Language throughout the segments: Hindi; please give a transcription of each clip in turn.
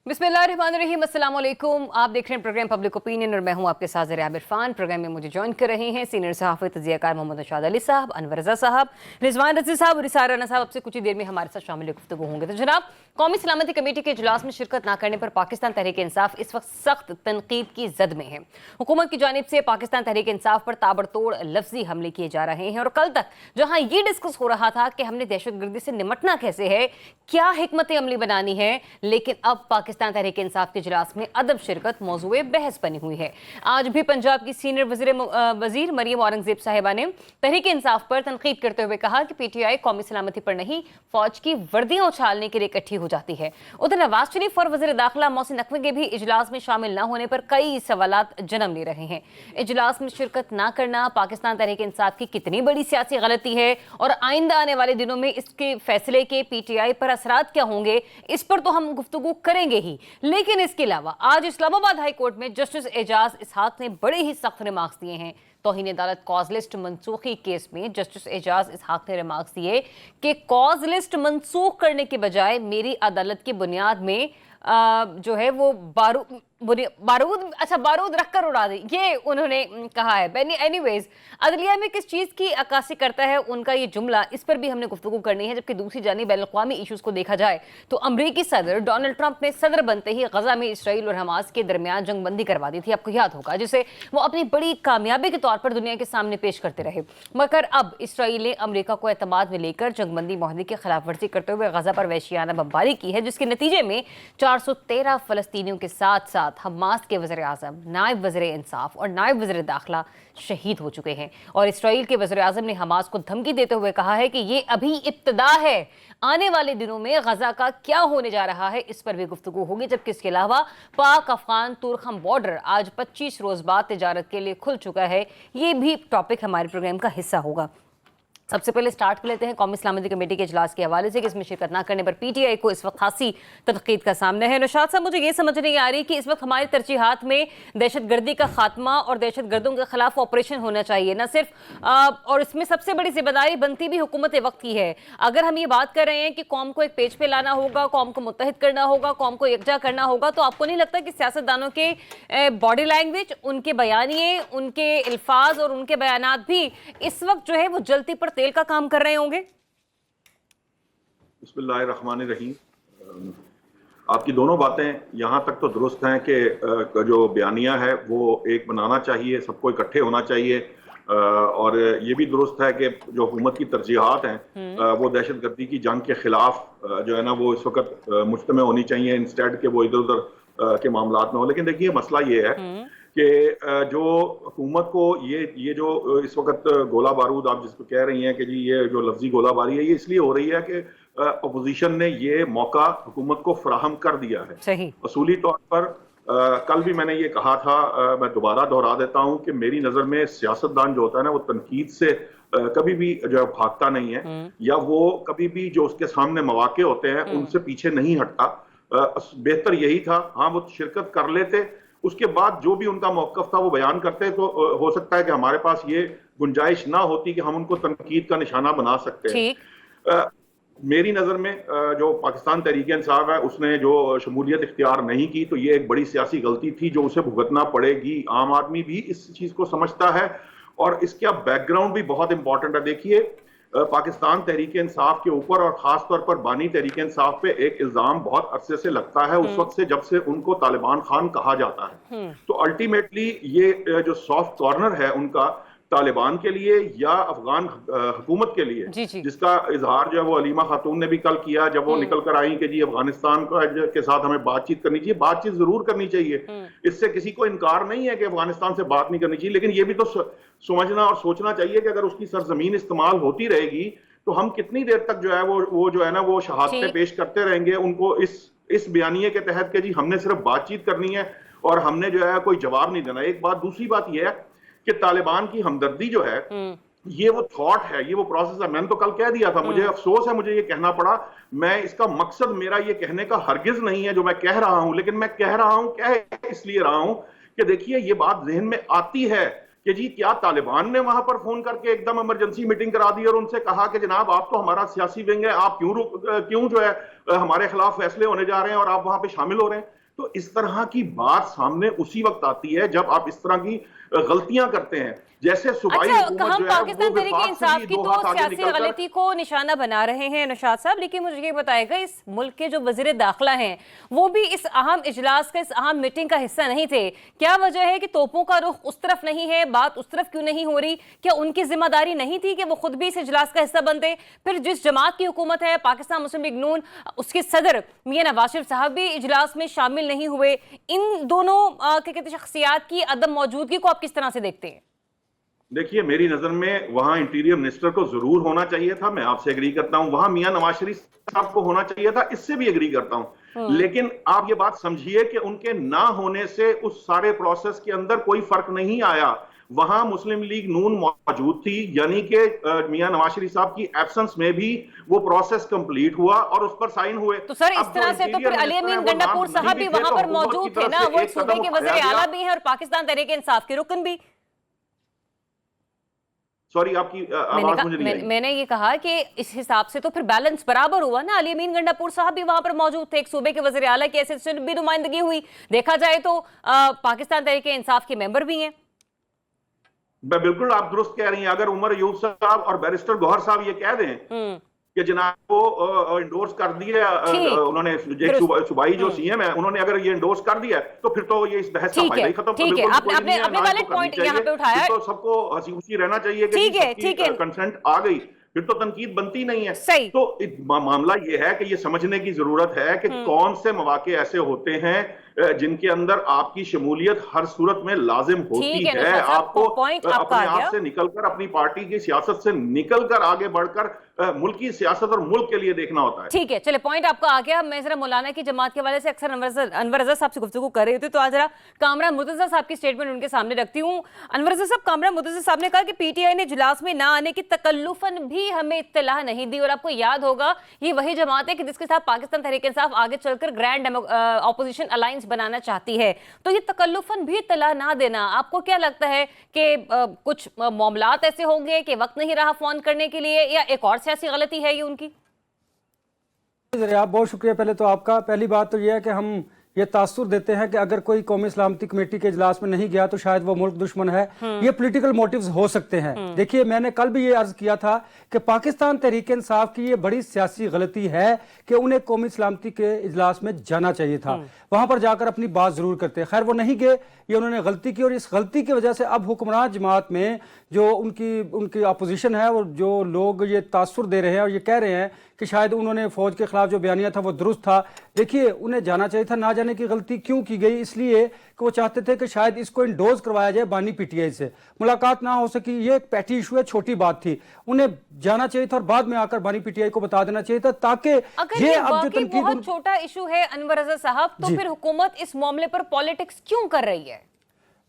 बिस्मिल्लाहिर्रहमानिर्रहीम, अस्सलाम वालेकुम। आप देख रहे हैं प्रोग्राम पब्लिक ओपिनियन और मैं हूं आपके साथ ज़रिया इरफान। प्रोग्राम में मुझे ज्वाइन कर रहे हैं सीनियर सहाफ़ी तज़कियाकार मोहम्मद नौशाद अली साहब, अनवर रज़ा साहब, रिजवान रज़ी साहब और इसारा राना साहब। अब से कुछ ही देर में हमारे साथ शामिल गुफ्तगू होंगे। तो जनाब, कौमी सलामती कमेटी के इजलास में शिरकत न करने पर पाकिस्तान तहरीक इंसाफ इस वक्त सख्त तनकीद की जद में है। हुकूमत की जानिब से पाकिस्तान तहरीक इंसाफ पर ताबड़तोड़ लफ्जी हमले किए जा रहे हैं और कल तक जहां ये डिस्कस हो रहा था कि हमने दहशतगर्दी से निमटना कैसे है, क्या हिकमत अमली बनानी है, लेकिन अब पाकिस्तान तहरीक इंसाफ के इजलास में अदब शिरकत मौजूए बहस बनी हुई है। आज भी पंजाब की सीनियर वजीर मरियम औरंगजेब साहिबा ने तहरीक इंसाफ पर तनकीद करते हुए कहा कि पीटीआई कौमी सलामती पर नहीं, फौज की वर्दियां उछालने के लिए इकट्ठी हो जाती है। उधर नवाज शरीफ और वजीर दाखिला मोहसिन नकवी के भी इजलास में शामिल न होने पर कई सवालात जन्म ले रहे हैं। इजलास में शिरकत न करना पाकिस्तान तहरीक इंसाफ की कितनी बड़ी सियासी गलती है और आइंदा आने वाले दिनों में इसके फैसले के पीटीआई पर असरात क्या होंगे, इस पर तो हम गुफ्तगू करेंगे ही। लेकिन इसके अलावा आज इस्लामाबाद हाई कोर्ट में जस्टिस एजाज इसहाक ने बड़े ही सख्त रिमार्क्स दिए हैं। तौहीन अदालत कॉज लिस्ट मनसूखी केस में जस्टिस एजाज इसहाक ने रिमार्क्स दिए कि कॉज लिस्ट मनसूख करने के बजाय मेरी अदालत की बुनियाद में जो है वो बारूद रखकर उड़ा दे, ये उन्होंने कहा है। एनीवेज, अदलिया में किस चीज़ की अक्कासी करता है उनका ये जुमला, इस पर भी हमने गुफ्तगू करनी है। जबकि दूसरी जानिब बैनुल-अक़वामी इशूज़ को देखा जाए तो अमरीकी सदर डोनाल्ड ट्रंप ने सदर बनते ही गजा में इसराइल और हमास के दरमियान जंगबंदी करवा दी थी, आपको याद होगा, जिसे वो अपनी बड़ी कामयाबी के तौर पर दुनिया के सामने पेश करते रहे। मगर अब इसराइल ने अमरीका को एतमाद में लेकर जंगबंदी माहदे की खिलाफ वर्जी करते हुए गजा पर वहशियाना बमबारी की है, जिसके नतीजे में 413 फ़लस्तीनियों के साथ साथ हमास के वज़ीर आज़म, नायब वज़ीर इंसाफ और नायब वज़ीर दाखिला शहीद हो चुके हैं। और इसराइल के वज़ीर आज़म ने हमास को धमकी देते हुए कहा है कि ये अभी इब्तिदा है, आने वाले दिनों में गजा का क्या होने जा रहा है इस पर भी गुफ्तगू होगी। जबकि इसके अलावा पाक अफगान तुर्खम बॉर्डर आज 25 रोज़ बाद तिजारत के लिए खुल चुका है, ये भी टॉपिक हमारे प्रोग्राम का हिस्सा होगा। सबसे पहले स्टार्ट कर लेते हैं कौमी सलामती कमेटी के इजलास के हवाले से कि इसमें शिरकत न करने पर पीटीआई को इस वक्त खासी तनकीद का सामना है। नौशाद साहब, मुझे ये समझ नहीं आ रही कि इस वक्त हमारी तरजीहात में दहशतगर्दी का खात्मा और दहशतगर्दों के खिलाफ ऑपरेशन होना चाहिए, न सिर्फ और इसमें सबसे बड़ी जिम्मेदारी बनती भी हुकूमत वक्त की है। अगर हम ये बात कर रहे हैं कि कौम को एक पेज पे लाना होगा, कौम को मुत्तहिद करना होगा, कौम को यकजा करना होगा, तो आपको नहीं लगता कि सियासतदानों के बॉडी लैंग्वेज, उनके बयानिए, उनके अल्फाज और उनके बयानात भी इस वक्त जो है वो जलती पर तेल का काम कर रहे होंगे? बिस्मिल्लाहिर्रहमानिर्रहीम। आपकी दोनों बातें यहाँ तक तो दुरुस्त हैं कि जो बयानिया है वो एक बनाना चाहिए, सबको इकट्ठे होना चाहिए, और ये भी दुरुस्त है कि जो हुकूमत की तरजीहात हैं वो दहशतगर्दी की जंग के खिलाफ जो है ना वो इस वक्त मुज्तमे होनी चाहिए, इंस्टेड के वो इधर उधर के मामलात में हो। लेकिन देखिए, मसला ये है कि जो हुकूमत को ये जो इस वक्त गोला बारूद आप जिसको कह रही हैं कि जी ये जो लफ्जी गोलाबारी है, ये इसलिए हो रही है कि अपोजिशन ने ये मौका हुकूमत को फराहम कर दिया है। सही। असूली तौर पर कल भी मैंने ये कहा था, मैं दोबारा दोहरा देता हूं कि मेरी नजर में सियासतदान जो होता है ना वो तनकीद से कभी भी जो है भागता नहीं है, या वो कभी भी जो उसके सामने मौके होते हैं उनसे पीछे नहीं हटता। बेहतर यही था, हाँ वो शिरकत कर लेते, उसके बाद जो भी उनका मौकफ था वो बयान करते, तो हो सकता है कि हमारे पास ये गुंजाइश ना होती कि हम उनको तनकीद का निशाना बना सकते हैं। मेरी नज़र में जो पाकिस्तान तहरीक इंसाफ है उसने जो शमूलियत इख्तियार नहीं की, तो ये एक बड़ी सियासी गलती थी जो उसे भुगतना पड़ेगी। आम आदमी भी इस चीज़ को समझता है और इसका बैकग्राउंड भी बहुत इंपॉर्टेंट है। देखिए, पाकिस्तान तहरीक इंसाफ के ऊपर और खास तौर पर बानी तहरीक इंसाफ पे एक इल्जाम बहुत अरसे से लगता है, उस वक्त से जब से उनको तालिबान खान कहा जाता है। तो अल्टीमेटली ये जो सॉफ्ट कॉर्नर है उनका तालिबान के लिए या अफगान हुकूमत के लिए, जिसका इजहार जो है वो अलीमा खातून ने भी कल किया जब वो निकल कर आई कि जी अफगानिस्तान के साथ हमें बातचीत करनी चाहिए। बातचीत जरूर करनी चाहिए, इससे किसी को इनकार नहीं है कि अफगानिस्तान से बात नहीं करनी चाहिए, लेकिन ये भी तो समझना और सोचना चाहिए कि अगर उसकी सरजमीन इस्तेमाल होती रहेगी तो हम कितनी देर तक जो है वो जो है ना वो शहादतें पेश करते रहेंगे उनको इस बयानिए के तहत कि जी हमने सिर्फ बातचीत करनी है और हमने जो है कोई जवाब नहीं देना। एक बात, दूसरी बात यह है कि तालिबान की हमदर्दी जो है ये वो थॉट है, ये वो प्रोसेस है। मैंने तो कल कह दिया था, मुझे अफसोस है मुझे ये कहना पड़ा, मैं इसका मकसद मेरा ये कहने का हरगिज नहीं है जो मैं कह रहा हूं, लेकिन मैं कह रहा हूं, कह इसलिए रहा हूं कि देखिए ये बात जहन में आती है कि जी क्या तालिबान ने वहां पर फोन करके एकदम इमरजेंसी मीटिंग करा दी और उनसे कहा कि जनाब आप तो हमारा सियासी विंग है, आप क्यों जो है हमारे खिलाफ फैसले होने जा रहे हैं और आप वहां पे शामिल हो रहे हैं। तो इस तरह की बात सामने उसी वक्त आती है जब आप इस तरह की गलतियां करते हैं। जैसे सूबाई अच्छा, हुकूमत हम जो है पाकिस्तान वो तहरीक विफाक से इंसाफ भी की दो तो हाथ आगे सियासी निकलकर गलती को निशाना बना रहे हैं नौशाद साहब, लेकिन मुझे ये बताएगा इस मुल्क के जो वजीर दाखिला हैं वो भी इस अहम इजलास का, इस अहम मीटिंग का हिस्सा नहीं थे। क्या वजह है कि तोपों का रुख उस तरफ नहीं है, बात उस तरफ क्यों नहीं हो रही? क्या उनकी जिम्मेदारी नहीं थी कि वो खुद भी इस इजलास का हिस्सा बनते? फिर जिस जमात की हुकूमत है पाकिस्तान मुस्लिम लीग नून, उसके सदर मियां नवाज शरीफ साहब भी इजलास में शामिल नहीं हुए। इन दोनों क्या कहते हैं शख्सियात की अदम मौजूदगी को आप किस तरह से देखते हैं? देखिए, मेरी नजर में वहां इंटीरियर मिनिस्टर को जरूर होना चाहिए था, मैं आपसे एग्री करता हूं। वहां मियां नवाज शरीफ साहब को होना चाहिए था, इससे भी एग्री करता हूं। लेकिन आप ये बात समझिए कि उनके ना होने से उस सारे प्रोसेस के अंदर कोई फर्क नहीं आया। वहां मुस्लिम लीग नून मौजूद थी, यानी कि मियां नवाज शरीफ साहब की एब्सेंस में भी वो प्रोसेस कंप्लीट हुआ और उस पर साइन हुए। तो सर इस अब जो तरह से तो फिर इंटीरियर अली मिनिस्टर है, अमीन वो गंडापुर नाम साहब भी नहीं थे, वहां तो पर हुकूमत मौजूद की थे तरफ ना, से वो एक एक सूबे कदम के उठाया वजीर आला गया। भी हैं और पाकिस्तान तहरीक इंसाफ के रुकन भी। सॉरी, आपकी आवाज मुझे नहीं आई। मैंने ये कहा कि इस हिसाब से तो फिर बैलेंस बराबर हुआ ना। अली अमीन गंडापुर साहब भी वहां पर मौजूद थे, एक सूबे के वजीर आला की हैसियत से भी नुमाइंदगी हुई। देखा जाए तो पाकिस्तान तहरीक इंसाफ के मेंबर भी हैं। बिल्कुल आप दुरुस्त कह रही हैं। अगर उमर अयूब साहब और बैरिस्टर गौहर साहब ये कह दें कि जनाब को इंडोर्स कर दिया, उन्होंने सूबाई जो सीएम है उन्होंने अगर ये इंडोर्स कर दिया है तो फिर तो ये इस बहस का फायदा ही खत्म। ठीक है, आपने वैलिड पॉइंट यहाँ पे उठाया है। तो सबको हंसी खुशी रहना चाहिए कि सबकी कंसेंट आ गई, फिर तो तनकीद बनती नहीं है। सही। तो मामला ये है कि ये समझने की जरूरत है कि कौन से मौके ऐसे होते हैं जिनके अंदर आपकी शमूलियत हर सूरत में लाजिम होती है। आपको अपने आप से निकलकर, अपनी पार्टी की सियासत से निकलकर आगे बढ़कर मुल्क की सियासत और मुल्क के लिए देखना होता है। ठीक है, चले पॉइंट आपका आ गया। मैं जरा मौलाना की जमात के हवाले से अक्सर अनवर रज़ा साहब से गुफ्तगू कर रही थी, तो आज जरा कामरान मुर्तज़ा साहब की स्टेटमेंट उनके सामने रखती हूँ। अनवर रज़ा साहब, कामरान मुर्तज़ा साहब ने कहा कि पीटीआई ने इजलास में ना आने की तकल्लुफन भी हमें इत्तला नहीं दी। और आपको याद होगा ये वही जमात है कि जिसके साथ पाकिस्तान तहरीक इंसाफ आगे चलकर ग्रैंड ऑपोजिशन अलायंस बनाना चाहती है। तो ये तकल्लुफन भी इत्तला ना देना, आपको क्या लगता है कि कुछ मामलात ऐसे होंगे कि वक्त नहीं रहा फोन करने के लिए, या एक और सियासी गलती है ये उनकी? आप बहुत शुक्रिया पहले तो आपका। पहली बात तो यह है कि हम ये तासुर देते हैं कि अगर कोई कौमी सलामती कमेटी के इजलास में नहीं गया तो शायद वो मुल्क दुश्मन है। ये पॉलिटिकल मोटिव्स हो सकते हैं। देखिए, मैंने कल भी ये अर्ज किया था कि पाकिस्तान तहरीक इंसाफ की ये बड़ी सियासी गलती है कि उन्हें कौमी सलामती के इजलास में जाना चाहिए था, वहां पर जाकर अपनी बात जरूर करते। खैर वो नहीं गए, ये उन्होंने गलती की, और इस गलती की वजह से अब हुक्मरान जमात में जो उनकी अपोजिशन है और जो लोग ये तासुर दे रहे हैं और ये कह रहे हैं कि शायद उन्होंने फौज के खिलाफ जो बयानिया था वो दुरुस्त था। देखिए, उन्हें जाना चाहिए था। ना जाने की गलती क्यों की गई? इसलिए कि वो चाहते थे कि शायद इसको इंडोर्स करवाया जाए बानी पीटीआई से, मुलाकात ना हो सकी। ये एक पैटी इशू है, छोटी बात थी। उन्हें जाना चाहिए था और बाद में आकर बानी पीटीआई को बता देना चाहिए था, ताकि ये अब जो तनकीद बहुत छोटा इशू है अनवर रज़ा साहब, तो फिर हुकूमत इस मामले पर पॉलिटिक्स क्यों कर रही है?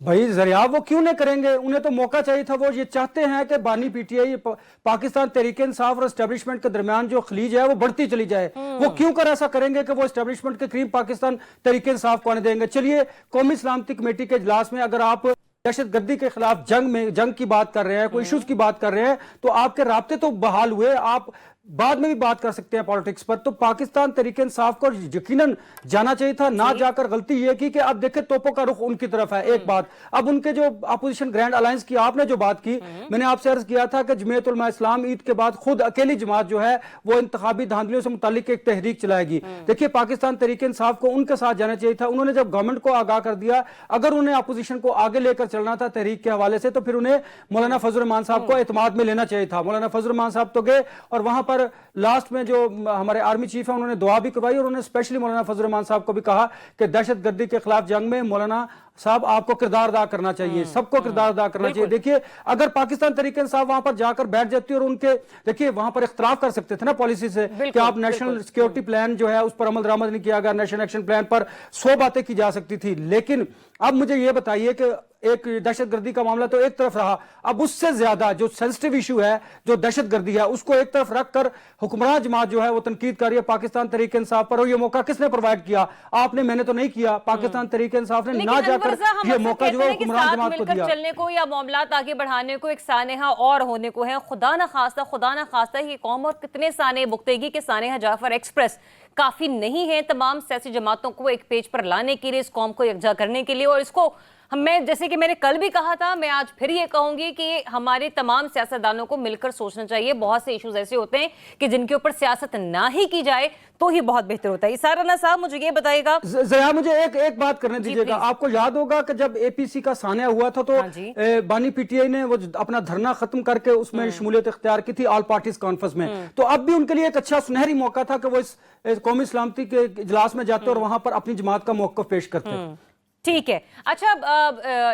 भाई जरिया वो क्यों नहीं करेंगे? उन्हें तो मौका चाहिए था। वो ये चाहते हैं कि बानी पीटीआई पाकिस्तान तहरीक इंसाफ और एस्टेब्लिशमेंट के दरमियान जो खलीज है वो बढ़ती चली जाए। वो क्यों कर ऐसा करेंगे कि वो एस्टेब्लिशमेंट के करीब पाकिस्तान तहरीक इंसाफ को आने देंगे? चलिए, कौमी सलामती कमेटी के इजलास में अगर आप दहशतगर्दी के खिलाफ जंग की बात कर रहे हैं, कोई इशूज की बात कर रहे हैं, तो आपके राब्ते तो बहाल हुए। आप बाद में भी बात कर सकते हैं पॉलिटिक्स पर। तो पाकिस्तान तहरीक इंसाफ को यकीनन जाना चाहिए था, ना जाकर गलती यह की कि अब देखे तोपों का रुख उनकी तरफ है। एक बात, अब उनके जो अपोजिशन ग्रैंड अलायंस की आपने जो बात की, मैंने आपसे अर्ज किया था कि जमीयत उलमा इस्लाम ईद के बाद खुद अकेली जमात जो है वो इंतखाबी धांधलियों से मुतालिक एक तहरीक चलाएगी। देखिए, पाकिस्तान तहरीक इंसाफ को उनके साथ जाना चाहिए था। उन्होंने जब गवर्नमेंट को आगाह कर दिया, अगर उन्हें अपोजिशन को आगे लेकर चलना था तहरीक के हवाले से, तो फिर उन्हें मौलाना फजल रहमान साहब को एतमाद में लेना चाहिए था। मौलाना फजल रहमान साहब तो गए और वहां पर लास्ट में जो हमारे आर्मी चीफ है उन्होंने दुआ भी करवाई, और उन्होंने स्पेशली मौलाना फजल रहमान साहब को भी कहा कि दहशतगर्दी के खिलाफ जंग में मौलाना साहब आपको किरदार अदा करना चाहिए, सबको किरदार अदा करना चाहिए। देखिए, अगर पाकिस्तान तहरीक इंसाफ वहां पर जाकर बैठ जाती और उनके, देखिए वहां पर इख्तलाफ कर सकते थे ना पॉलिसी से कि आप नेशनल सिक्योरिटी प्लान जो है उस पर अमल दरामद नहीं किया गया, नेशनल एक्शन प्लान पर 100 बातें की जा सकती थी। लेकिन अब मुझे यह बताइए कि एक दहशतगर्दी का मामला तो एक तरफ रहा, अब उससे ज्यादा जो सेंसिटिव इशू है, जो दहशतगर्दी है, उसको एक तरफ रखकर हुक्मरान जमात जो है वो तनकीद कर रही है पाकिस्तान तहरीक इंसाफ पर। और ये मौका किसने प्रोवाइड किया? आपने, मैंने तो नहीं किया। पाकिस्तान तहरीक इंसाफ ने ना जाकर कर ये मौका जो है हुक्मरान जमात को दिया। चलने को या मामलात आगे बढ़ाने को एक सानेहा और होने को है। खुदा ना खास्ता ये कौम और कितने साने बुख्तेगी के सानेहा जाफर एक्सप्रेस काफी नहीं है तमाम सियासी जमातों को एक पेज पर लाने के लिए, इस कौम को यकजा करने के लिए। और इसको मैं जैसे कि मैंने कल भी कहा था, मैं आज फिर ये कहूंगी कि हमारे तमाम सियासतदानों को मिलकर सोचना चाहिए। बहुत से इश्यूज ऐसे होते हैं कि जिनके ऊपर सियासत ना ही की जाए तो ही बहुत बेहतर होता है। इसारा राना साहब मुझे ये बताइएगा जया, मुझे एक बात करने दीजिएगा। आपको याद होगा कि जब एपीसी का सानिया हुआ था तो बानी पीटीआई ने वो अपना धरना खत्म करके उसमें शमूलियत इख्तियार की थी ऑल पार्टीज कॉन्फ्रेंस में। तो अब भी उनके लिए एक अच्छा सुनहरी मौका था कि वो इस कौमी सलामती के इजलास में जाते और वहां पर अपनी जमात का मौक़िफ़ पेश करते। ठीक है। अच्छा,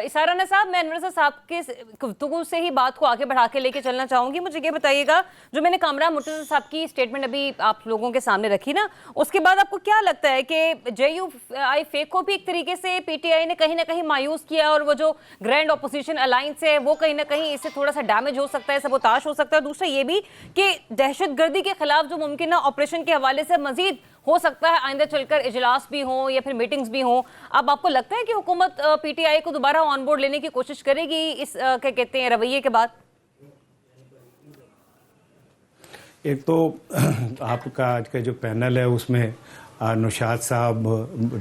इसारा राना साहब, मैं अनवर साहब के गुफ्तगू से ही बात को आगे बढ़ा के लेके चलना चाहूंगी। मुझे ये बताइएगा, जो मैंने कामरान मुर्तज़ा साहब की स्टेटमेंट अभी आप लोगों के सामने रखी ना, उसके बाद आपको क्या लगता है कि JUI फेक को भी एक तरीके से पीटीआई ने कहीं ना कहीं मायूस किया और वो जो ग्रैंड ऑपोजिशन अलायंस है वो कहीं ना कहीं इससे थोड़ा सा डैमेज हो सकता है, सबोताश हो सकता है। दूसरा ये भी कि दहशतगर्दी के खिलाफ जो मुमकिन ऑपरेशन के हवाले से मजीद हो सकता है आइंदा चलकर इजलास भी हो या फिर मीटिंग्स भी हो, अब आपको लगता है कि हुकूमत पीटीआई को दोबारा ऑन बोर्ड लेने की कोशिश करेगी इस क्या कहते हैं रवैये के बाद? एक तो आपका आज का जो पैनल है उसमें नौशाद साहब,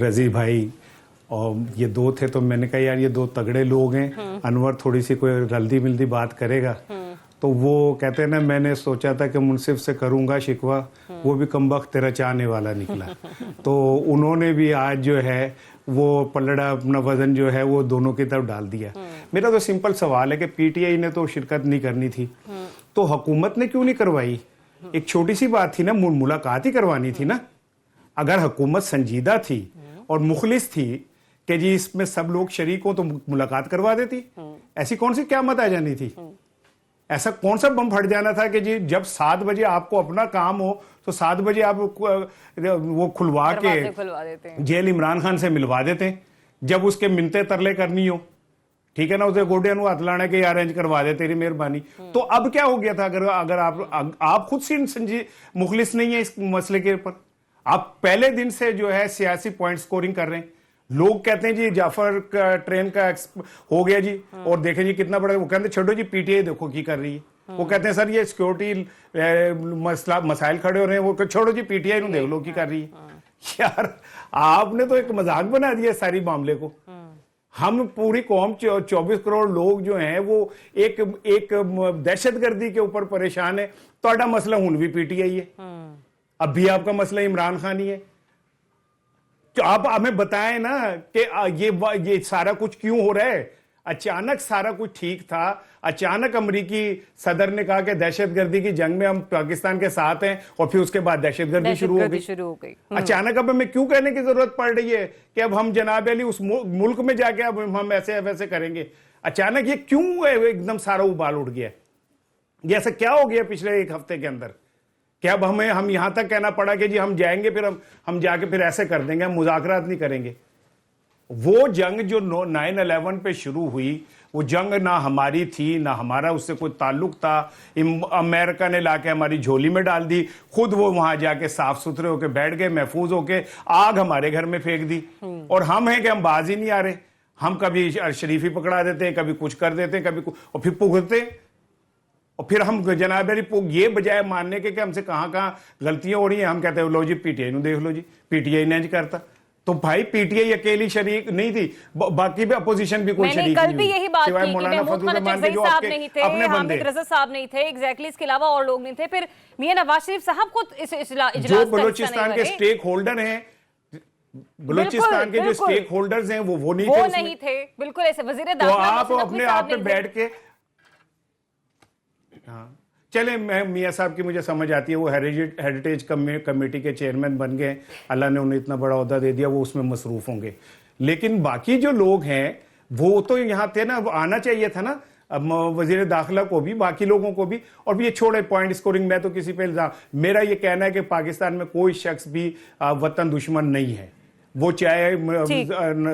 रजी भाई और ये दो थे, तो मैंने कहा यार ये दो तगड़े लोग हैं, अनवर थोड़ी सी कोई रल्दी मिलदी बात करेगा। तो वो कहते हैं ना, मैंने सोचा था कि मुनसिफ से करूंगा शिकवा, वो भी कमबख्त तेरा चाहने वाला निकला। तो उन्होंने भी आज जो है वो पलड़ा अपना वजन जो है वो दोनों की तरफ डाल दिया। मेरा तो सिंपल सवाल है कि पीटीआई ने तो शिरकत नहीं करनी थी, तो हुकूमत ने क्यों नहीं करवाई? एक छोटी सी बात थी ना, मुलाकात ही करवानी थी ना। अगर हुकूमत संजीदा थी और मुखलिस थी कि जी इसमें सब लोग शरीक हो तो मुलाकात करवा देती। ऐसी कौन सी क़यामत आ जानी थी? ऐसा कौन सा बम फट जाना था कि जी जब 7 बजे आपको अपना काम हो तो 7 बजे आप वो खुलवा के जेल इमरान खान से मिलवा देते, जब उसके मिनते तरले करनी हो, ठीक है ना, उसे गोडिया नु हाथ लाना के अरेंज करवा दे, तेरी मेहरबानी। तो अब क्या हो गया था? अगर आप खुद से मुखलिस नहीं है इस मसले के ऊपर, आप पहले दिन से जो है सियासी पॉइंट स्कोरिंग कर रहे हैं। लोग कहते हैं जी जाफर का ट्रेन का हो गया जी, और देखें जी कितना बड़ा, वो कहते हैं छोड़ो जी पीटीआई देखो की कर रही है। वो कहते हैं सर ये सिक्योरिटी मसाइल खड़े हो रहे हैं, वो छोड़ो जी पीटीआई नु देख लो की कर रही है। यार आपने तो एक मजाक बना दिया सारी मामले को। हम पूरी कौम 24 करोड़ लोग जो हैं वो एक दहशतगर्दी के ऊपर परेशान है। तो मसला हुन भी पीटीआई है, अब भी आपका मसला इमरान खान ही है। तो आप हमें बताएं ना कि ये सारा कुछ क्यों हो रहा है? अचानक सारा कुछ ठीक था, अचानक अमेरिकी सदर ने कहा कि दहशतगर्दी की जंग में हम पाकिस्तान के साथ हैं, और फिर उसके बाद दहशतगर्दी शुरू हो गई। अचानक अब हमें क्यों कहने की जरूरत पड़ रही है कि अब हम जनाब अली उस मुल्क में जाके अब हम ऐसे वैसे करेंगे? अचानक ये क्यों एकदम सारा उबाल उठ गया? ये ऐसा क्या हो गया पिछले एक हफ्ते के अंदर? क्या अब हम यहां तक कहना पड़ा कि जी हम जाएंगे फिर हम जाके फिर ऐसे कर देंगे, हम मुज़ाकरात नहीं करेंगे? वो जंग जो 9/11 पे शुरू हुई, वो जंग ना हमारी थी ना हमारा उससे कोई ताल्लुक था। अमेरिका ने लाके हमारी झोली में डाल दी, खुद वो वहां जाके साफ सुथरे होके बैठ गए, महफूज होके, आग हमारे घर में फेंक दी। और हम हैं कि हम बाज ही नहीं आ रहे। हम कभी शरीफ ही पकड़ा देते हैं, कभी कुछ कर देते हैं, कभी और फिर भुगतते, और फिर हम जनाब ये बजाय मानने के कि हमसे कहां गलतियां हो रही हैं, हम कहते हैं लो जी पीटीआई देख लो जी, पीटीआई ने करता। तो भाई पीटीआई अकेली शरीक नहीं थी, बाकी भी अपोजिशन भी कोई शरीक कल नहीं भी यही बात की कि महमूद खान अचकज़ई साहब नहीं थे, हामिद रज़ा साहब नहीं थे, एग्जैक्टली, इसके अलावा और लोग नहीं थे। फिर मियां नवाज शरीफ साहब को इस इजलास जो बलूचिस्तान के स्टेक होल्डर हैं, बलूचिस्तान के जो स्टेक होल्डर्स हैं वो नहीं थे। बिल्कुल ऐसे वज़ीर दाखिला, तो आप अपने आप पे बैठ के, हाँ चले, मैं मियाँ साहब की मुझे समझ आती है, वो हेरिटेज कमेटी के चेयरमैन बन गए, अल्लाह ने उन्हें इतना बड़ा ओहदा दे दिया, वो उसमें मसरूफ होंगे। लेकिन बाकी जो लोग हैं वो तो यहाँ थे ना, आना चाहिए था ना, अब वजीर दाखिला को भी, बाकी लोगों को भी। और भी ये छोड़े पॉइंट स्कोरिंग, मैं तो किसी पे इल्जाम, मेरा ये कहना है कि पाकिस्तान में कोई शख्स भी वतन दुश्मन नहीं है, वो चाहे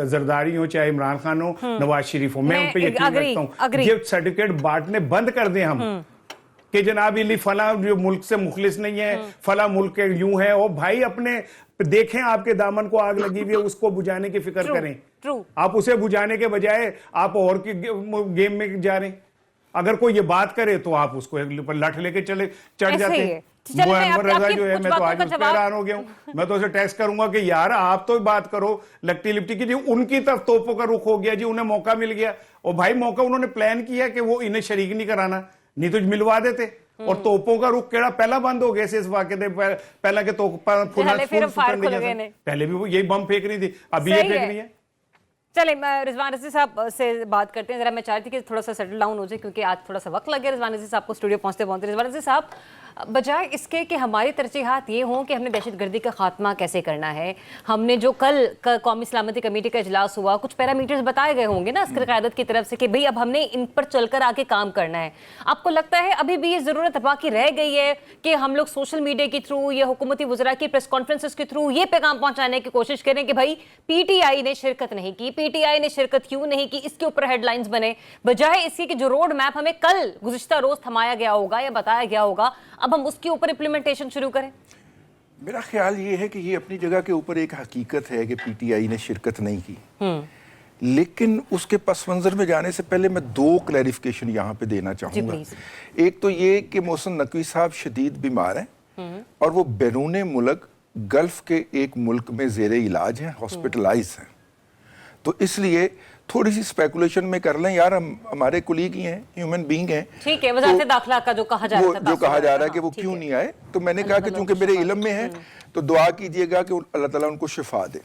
जरदारी हो, चाहे इमरान खान हो, नवाज शरीफ हो, मैं उन पर यकीन रखता हूँ। ये सर्टिफिकेट बांटने बंद कर दें हम कि जनाब इली फला जो मुल्क से मुखलिस नहीं है, फला मुल्क के यूं है। और भाई अपने देखें आपके दामन को आग लगी हुई है, उसको बुझाने की फिक्र करें। ट्रू। आप उसे बुझाने के बजाय आप और की गेम में जा रहे हैं। अगर कोई ये बात करे तो आप उसको लठ लेके चढ़ ऐसे जाते ही हैं। है। चलिए, वो मैं अनवर रजा आपकी जो है, कुछ मैं तो बातों आज का उस पर जवाब- हैरान हो गया हूं। मैं तो उसे टेक्स्ट करूंगा कि यार आप तो बात करो लट्टी लिपटी की, जी उनकी तरफ तोपों का रुख हो गया जी, उन्हें मौका मिल गया। और भाई मौका उन्होंने प्लान किया कि वो इन्हें शरीक नहीं कराना, नहीं तो मिलवा देते। और तोपों का रुख केड़ा पहला बंद हो गया इस वाक़े दे पहला के तो पहले भी वो यही बम फेंक रही थी, अभी ये सही फेंक है। रही है। चले, मैं रिजवान रज़ी साहब से बात करते हैं। जरा मैं चाहती थी कि थोड़ा सा सेटल डाउन हो जाए, क्योंकि आज थोड़ा सा वक्त लग गया रिजवान रज़ी साहब को स्टूडियो पहुंचते पहुंचते। रिजवान रज़ी साहब, बजाय इसके कि हमारी तरजीहात ये हों कि हमने दहशतगर्दी का खात्मा कैसे करना है, हमने जो कल कौमी सलामती कमेटी का इजलास हुआ, कुछ पैरामीटर्स बताए गए होंगे ना अस्कर क़यादत की तरफ से कि भाई अब हमने इन पर चलकर आके काम करना है। आपको लगता है अभी भी ये ज़रूरत बाकी रह गई है कि हम लोग सोशल मीडिया के थ्रू या हुकूमती वज़रा की प्रेस कॉन्फ्रेंसेस के थ्रू ये पैगाम पहुंचाने की कोशिश करें कि भाई PTI ने शिरकत नहीं की, PTI ने शिरकत क्यों नहीं की, इसके ऊपर हेडलाइंस बने, बजाय इसके कि जो रोड मैप हमें कल गुज़िश्ता रोज थमाया गया होगा या बताया गया होगा, अब हम उसके ऊपर इंप्लीमेंटेशन शुरू करें? मेरा ख्याल ये है कि ये अपनी जगह के ऊपर एक हकीकत है कि PTI ने शिरकत नहीं की, लेकिन उसके पस मंजर में जाने से पहले मैं 2 क्लैरिफिकेशन यहाँ पे देना चाहूँगा। प्लीज। एक तो ये कि मोहसिन नकवी साहब शदीद बीमार हैं और वो बैरून मुल्क गल्फ के एक मुल्क में ज़ेर इलाज हैं, हॉस्पिटलाइज हैं। तो इसलिए थोड़ी सी स्पेकुलेशन में कर लें, यार हम हमारे कुलीग ही हैं, ह्यूमन बीइंग हैं। ठीक है, वज़ारत दाखिला का जो कहा जा रहा था, जो कहा जा रहा है कि वो ठीक क्यों है। नहीं आए, तो मैंने कहा कि चूंकि मेरे इल्म में है तो दुआ कीजिएगा कि अल्लाह ताला उनको शिफा दे।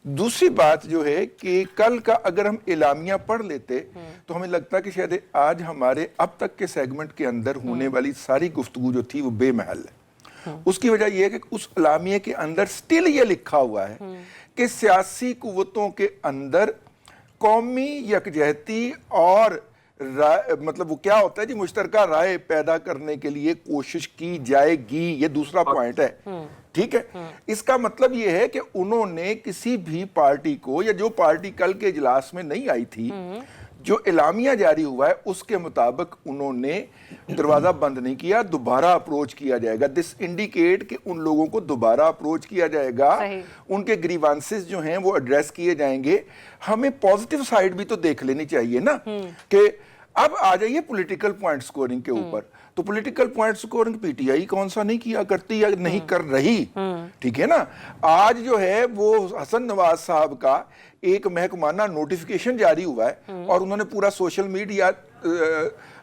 दूसरी बात जो है कि कल का अगर हम इलामिया पढ़ लेते तो हमें लगता कि शायद आज हमारे अब तक के सेगमेंट के अंदर होने वाली सारी गुफ्तगू जो थी वो बेमहल है। उसकी वजह यह है कि उस इलामिया के अंदर स्टिल ये लिखा हुआ है कि सियासी कुव्वतों के अंदर कौमी यकजहती और मतलब वो क्या होता है जी, मुश्तरका राय पैदा करने के लिए कोशिश की जाएगी। ये दूसरा पॉइंट है, ठीक है। इसका मतलब ये है कि उन्होंने किसी भी पार्टी को, या जो पार्टी कल के इजलास में नहीं आई थी, जो एलामिया जारी हुआ है उसके मुताबिक उन्होंने दरवाजा बंद नहीं किया, दोबारा अप्रोच किया जाएगा। दिस इंडिकेट कि उन लोगों को दोबारा अप्रोच किया जाएगा, उनके ग्रीवांसेस जो हैं वो एड्रेस किए जाएंगे। हमें पॉजिटिव साइड भी तो देख लेनी चाहिए ना, कि अब आ जाइए पॉलिटिकल पॉइंट स्कोरिंग के ऊपर। तो पॉलिटिकल पॉइंट स्कोरिंग PTI कौन सा नहीं किया करती या नहीं कर रही, ठीक है ना। आज जो है वो हसन नवाज साहब का एक महकमाना नोटिफिकेशन जारी हुआ है और उन्होंने पूरा सोशल मीडिया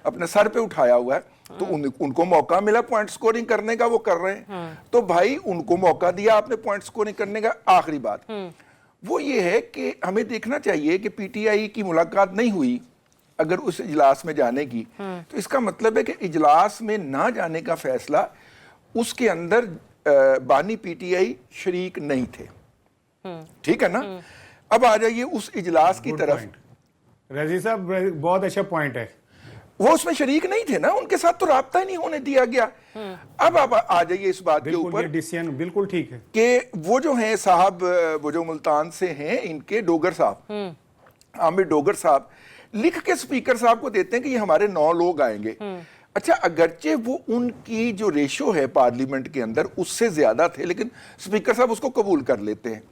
अपने सर पे उठाया हुआ है, तो उनको मौका मिला पॉइंट स्कोरिंग करने का, वो कर रहे हैं। तो भाई उनको मौका दिया आपने पॉइंट स्कोरिंग करने का। आखिरी बात वो ये है कि हमें देखना चाहिए कि PTI की मुलाकात नहीं हुई अगर उस इजलास में जाने की, तो इसका मतलब है कि इजलास में ना जाने का फैसला उसके अंदर बानी PTI शरीक नहीं थे, ठीक है ना। अब आ जाइए उस इजलास की तरफ। रजी साहब बहुत अच्छा पॉइंट है, वो उसमें शरीक नहीं थे ना, उनके साथ तो राब्ता ही नहीं होने दिया गया। अब आप आ जाइए इस बात के ऊपर, डिसीजन बिल्कुल ठीक है कि वो जो हैं साहब, वो जो मुल्तान से हैं, इनके डोगर साहब, आमिर डोगर साहब, लिख के स्पीकर साहब को देते हैं कि ये हमारे 9 लोग आएंगे। अच्छा, अगरचे वो उनकी जो रेशो है पार्लियामेंट के अंदर उससे ज्यादा थे, लेकिन स्पीकर साहब उसको कबूल कर लेते हैं।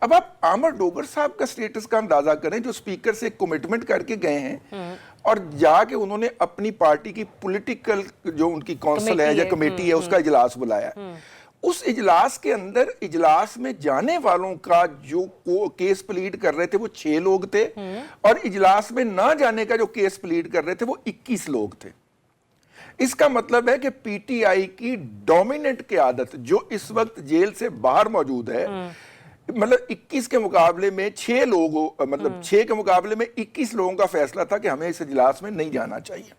अब आप आमिर डोगर साहब का स्टेटस का अंदाजा करें, जो स्पीकर से कमिटमेंट करके गए हैं और जाके उन्होंने अपनी पार्टी की पॉलिटिकल जो उनकी काउंसिल है या कमेटी है उसका इजलास बुलाया। उस इजलास के अंदर, इजलास में जाने वालों का जो केस प्लीड कर रहे थे वो 6 लोग थे, और इजलास में ना जाने का जो केस प्लीड कर रहे थे वो 21 लोग थे। इसका मतलब है कि PTI की डोमिनेंट क़यादत जो इस वक्त जेल से बाहर मौजूद है, मतलब 21 के मुकाबले में 6 लोगों, मतलब 6 के मुकाबले में 21 लोगों का फैसला था कि हमें इस इजलास में नहीं जाना चाहिए।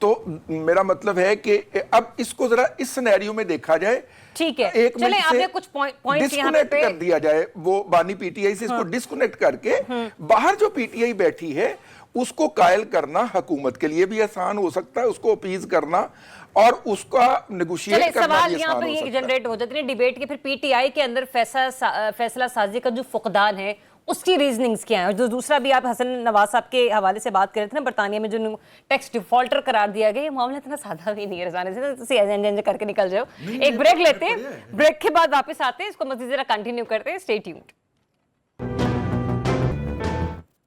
तो मेरा मतलब है कि अब इसको जरा इस सिनेरियो में देखा जाए, ठीक है। एक चले, मिनट आपने से कुछ पॉइंट डिस्कनेक्ट कर दिया जाए, वो बानी PTI से इसको डिस्कनेक्ट करके बाहर जो PTI बैठी है उसको कायल करना हुकूमत के लिए भी आसान हो सकता है, उसको अपीज करना और उसका नेगोशिएट करना सवाल भी यहाँ आसान पर हो ये सकता है। जनरेट हो जाते हैं डिबेट के, फिर PTI के अंदर फैसला साजी का जो फुकदान है उसकी रीजनिंग्स क्या है? जो दूसरा भी आप हसन नवाज साहब के हवाले से बात कर रहे थे ना, बरतानिया में जो टैक्स डिफॉल्टर करार दिया गया, ये मामला इतना सादा भी नहीं है रजाने से, तो एजेंडा करके निकल जाओ। एक ब्रेक लेते हैं, ब्रेक के बाद वापस आते हैं, इसको मजीद जरा कंटिन्यू करते हैं। Stay tuned.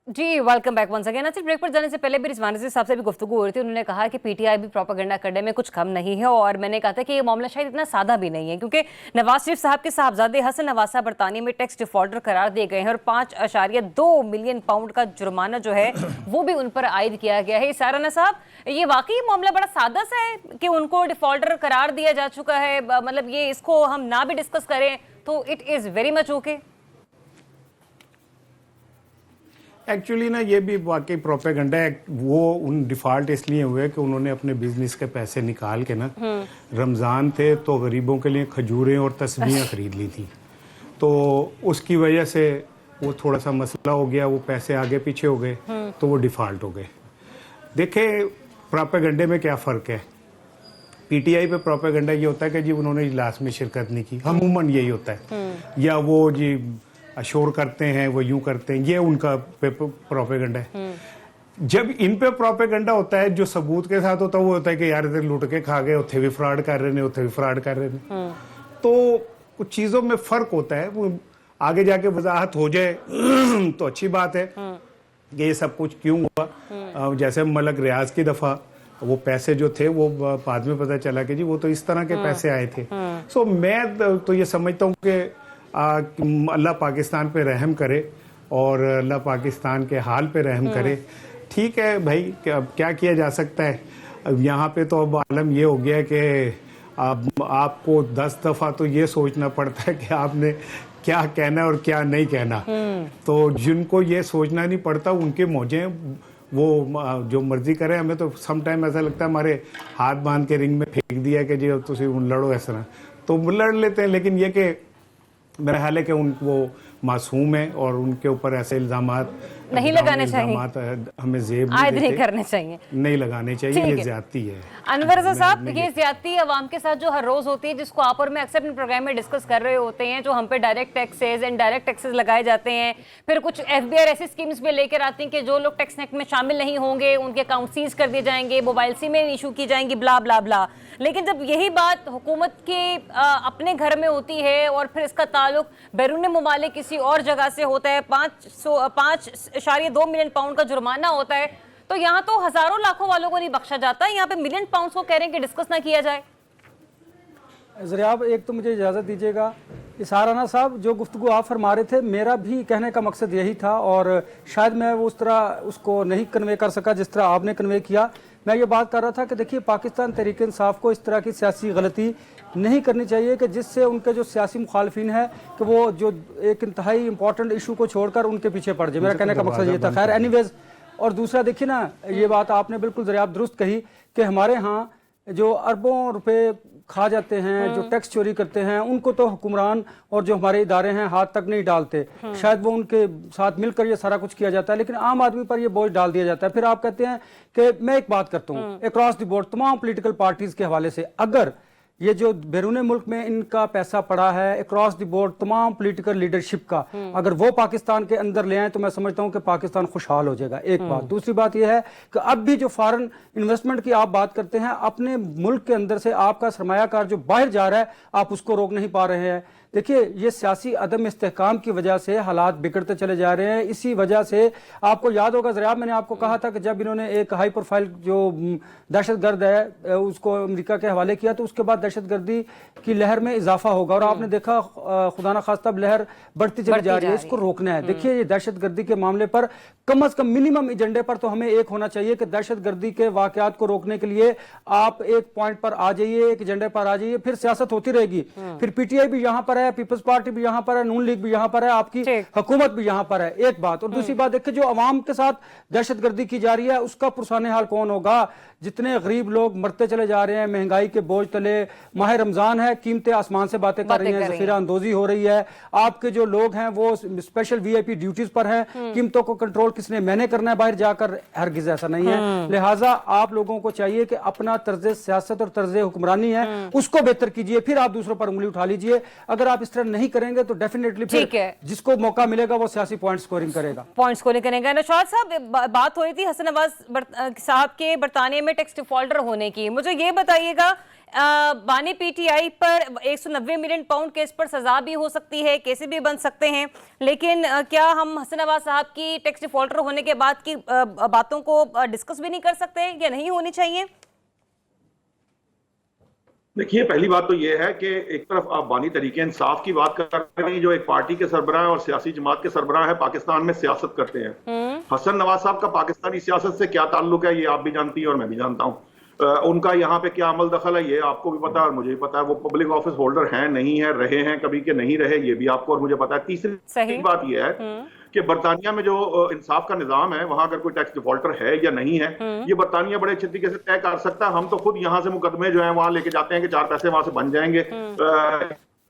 जी वेलकम बैक वंस अगेन। अच्छा, ब्रेक पर जाने से पहले भी रिजवान रज़ी साहब से भी गुफ्तगू हो रही थी। उन्होंने कहा कि पीटीआई भी प्रोपेगेंडा करने में कुछ कम नहीं है, और मैंने कहा था कि ये मामला शायद इतना सादा भी नहीं है, क्योंकि नवाज शरीफ साहब के साहबजादे हसन नवाज साहब बरतानिया में टैक्स डिफॉल्टर करार दिए गए हैं, और 5.2 मिलियन पाउंड का जुर्माना जो है वो भी उन पर आयद किया गया है। साराना साहब, ये वाकई मामला बड़ा सादा सा है कि उनको डिफॉल्टर करार दिया जा चुका है, मतलब ये इसको हम ना भी डिस्कस करें तो it is very much okay. Actually ना ये भी वाकई प्रोपेगेंडा है। वो उन डिफॉल्ट इसलिए हुए कि उन्होंने अपने बिजनेस के पैसे निकाल के ना, रमज़ान थे तो गरीबों के लिए खजूरें और तस्बीहें खरीद ली थी, तो उसकी वजह से वो थोड़ा सा मसला हो गया, वो पैसे आगे पीछे हो गए, तो वो डिफ़ॉल्ट हो गए। देखें प्रोपेगेंडे में क्या फ़र्क है। पीटीआई पे प्रोपेगेंडा ये होता है कि जी उन्होंने इजलास में शिरकत नहीं की, अमूमन यही होता है, या वो जी अशोर करते हैं, वो यूं करते हैं, ये उनका प्रोपेगेंडा है। जब इन पे प्रोपेगेंडा होता है जो सबूत के साथ होता है, वो होता है कि यार इधर लुट के खा गए, उत्थे भी फ्रॉड कर रहे हैं, उत्थे भी फ्रॉड कर रहे हैं। तो कुछ चीज़ों में फ़र्क होता है, वो आगे जाके वजाहत हो जाए तो अच्छी बात है कि ये सब कुछ क्यों हुआ। जैसे मलक रियाज की दफ़ा वो पैसे जो थे वो बाद में पता चला कि जी वो तो इस तरह के पैसे आए थे। सो मैं तो ये समझता हूँ कि अल्लाह पाकिस्तान पे रहम करे और अल्लाह पाकिस्तान के हाल पे रहम करे। ठीक है भाई, क्या किया जा सकता है। अब यहाँ पे तो अब आलम ये हो गया कि आपको 10 दफ़ा तो ये सोचना पड़ता है कि आपने क्या कहना और क्या नहीं कहना। तो जिनको ये सोचना नहीं पड़ता उनके मौजे वो जो मर्जी करें। हमें तो सम टाइम ऐसा लगता है हमारे हाथ बांध के रिंग में फेंक दिया कि जी तुम लड़ो इस तरह, तो लड़ लेते हैं। लेकिन ये कि मेरा ख्याल है कि वो मासूम है और उनके ऊपर ऐसे इल्जामात नहीं लगाने चाहिए, हमें जेब आयद नहीं करने चाहिए, नहीं लगाने चाहिए। ये ज्यादती है। अनवर रज़ा साहब, ये ज्यादती अवाम के साथ जो हर रोज होती है, जिसको आप और मैं अक्सर अपने प्रोग्राम में डिस्कस कर रहे होते हैं, जो हम पे direct taxes and direct taxes लगाए जाते हैं, फिर कुछ एफबीआई ऐसी स्कीम्स भी लेकर आती हैं कि जो लोग टैक्स नेट में शामिल नहीं होंगे उनके अकाउंट सीज कर दिए जाएंगे, मोबाइल सिम इशू की जाएंगी, ब्ला ब्ला ब्ला। लेकिन जब यही बात हुकूमत के अपने घर में होती है और फिर इसका ताल्लुक बैरून मुमालिक किसी और जगह से होता है, 5.2 मिलियन पाउंड का जुर्माना होता है, तो यहाँ तो हजारों लाखों वालों को नहीं बख्शा जाता, यहाँ पे मिलियन पाउंड्स को कह रहे हैं कि डिस्कस ना किया जाए। ज़रियाब, एक तो मुझे इजाज़त दीजिएगा, इसाराना साहब जो गुफ्तगू आप फरमा रहे थे, मेरा भी कहने का मकसद यही था, और शायद मैं वो उस तरह उसको नहीं कन्वे कर सका जिस तरह आपने कन्वे किया। मैं ये बात कर रहा था कि देखिए, पाकिस्तान तहरीक इंसाफ को इस तरह की सियासी गलती नहीं करनी चाहिए कि जिससे उनके जो सियासी मुखालफिन है कि वो जो एक इंतहाई इंपॉर्टेंट इशू को छोड़कर उनके पीछे पड़ जाए। मेरा कहने का मकसद ये था। खैर एनीवेज, और दूसरा देखिए ना, ये बात आपने बिल्कुल ज़रियाब दुरुस्त कही कि हमारे यहाँ जो अरबों रुपए खा जाते हैं, जो टैक्स चोरी करते हैं, उनको तो हुक्मरान और जो हमारे इदारे हैं हाथ तक नहीं डालते। शायद वो उनके साथ मिलकर ये सारा कुछ किया जाता है, लेकिन आम आदमी पर ये बोझ डाल दिया जाता है। फिर आप कहते हैं कि मैं एक बात करता हूँ अक्रॉस द बोर्ड तमाम पॉलिटिकल पार्टीज के हवाले से, अगर ये जो बैरून मुल्क में इनका पैसा पड़ा है अक्रॉस द बोर्ड तमाम पॉलिटिकल लीडरशिप का, अगर वो पाकिस्तान के अंदर ले आए तो मैं समझता हूं कि पाकिस्तान खुशहाल हो जाएगा। एक बात। दूसरी बात यह है कि अब भी जो फॉरेन इन्वेस्टमेंट की आप बात करते हैं, अपने मुल्क के अंदर से आपका सरमायाकार जो बाहर जा रहा है आप उसको रोक नहीं पा रहे हैं। देखिए, ये सियासी अदम इस्तेहकाम की वजह से हालात बिगड़ते चले जा रहे हैं। इसी वजह से आपको याद होगा ज़रिया, मैंने आपको कहा था कि जब इन्होंने एक हाई प्रोफाइल जो दहशतगर्द है उसको अमेरिका के हवाले किया, तो उसके बाद दहशतगर्दी की लहर में इजाफा होगा, और आपने देखा खुदा न खास्ता लहर बढ़ती चली जा रही है। इसको रोकना है। देखिए, ये दहशतगर्दी के मामले पर कम अज कम मिनिमम एजेंडे पर तो हमें एक होना चाहिए कि दहशतगर्दी के वाकयात को रोकने के लिए आप एक पॉइंट पर आ जाइए, एक एजेंडे पर आ जाइए, फिर सियासत होती रहेगी। फिर पीटीआई भी यहाँ पर है, पीपल्स पार्टी भी यहाँ पर है, नून लीग भी यहाँ पर है, आपकी हुकूमत भी यहाँ पर है। एक बात। और दूसरी बात देखिए, जो अवाम के साथ दहशतगर्दी की जा रही है उसका पुरसाने हाल कौन होगा? जितने गरीब लोग मरते चले जा रहे हैं महंगाई के बोझ तले, माह रमजान है, कीमतें आसमान से बातें कर रही हैं, ज़ख़ीरा अंदोज़ी हो रही है, आपके जो लोग हैं वो स्पेशल VIP ड्यूटीज पर हैं, कीमतों को कंट्रोल किसने मैंने करना है बाहर जाकर, हरगिज़ ऐसा नहीं है। लिहाजा आप लोगों को चाहिए कि अपना तर्ज सियासत और तर्ज हुक्मरानी है उसको बेहतर कीजिए, फिर आप दूसरों पर उंगली उठा लीजिए। अगर आप इस तरह नहीं करेंगे तो डेफिनेटली फिर जिसको मौका मिलेगा वो सियासी पॉइंट स्कोरिंग करेगा, पॉइंट स्कोरिंग करेगा। नौशाद साहब, बात हो रही थी हसन नवाज साहब के बरतानिया में टैक्स डिफॉल्टर होने की, मुझे ये बताइएगा बानी PTI पर 190 मिलियन पाउंड केस पर सजा भी हो सकती है, केसेस भी बन सकते हैं, लेकिन क्या हम हसन नवाज साहब की टैक्स डिफॉल्टर होने के बाद की बातों को डिस्कस भी नहीं कर सकते या नहीं होनी चाहिए? देखिए, पहली बात तो ये है कि एक तरफ आप बानी तरीके इंसाफ की बात कर रहे हैं, जो एक पार्टी के सरबराह और सियासी जमात के सरबराह है, पाकिस्तान में सियासत करते हैं। हसन नवाज साहब का पाकिस्तानी सियासत से क्या ताल्लुक है ये आप भी जानती हैं और मैं भी जानता हूँ। उनका यहाँ पे क्या अमल दखल है ये आपको भी पता है और मुझे भी पता है। वो पब्लिक ऑफिस होल्डर हैं, नहीं है, रहे हैं कभी के नहीं रहे, ये भी आपको और मुझे पता है। तीसरी बात ये है कि बरतानिया में जो इंसाफ का निजाम है, वहां अगर कोई टैक्स डिफॉल्टर है या नहीं है, ये बरतानिया बड़े अच्छे तरीके से तय कर सकता है। हम तो खुद यहाँ से मुकदमे जो है वहां लेके जाते हैं कि 4 पैसे वहां से बन जाएंगे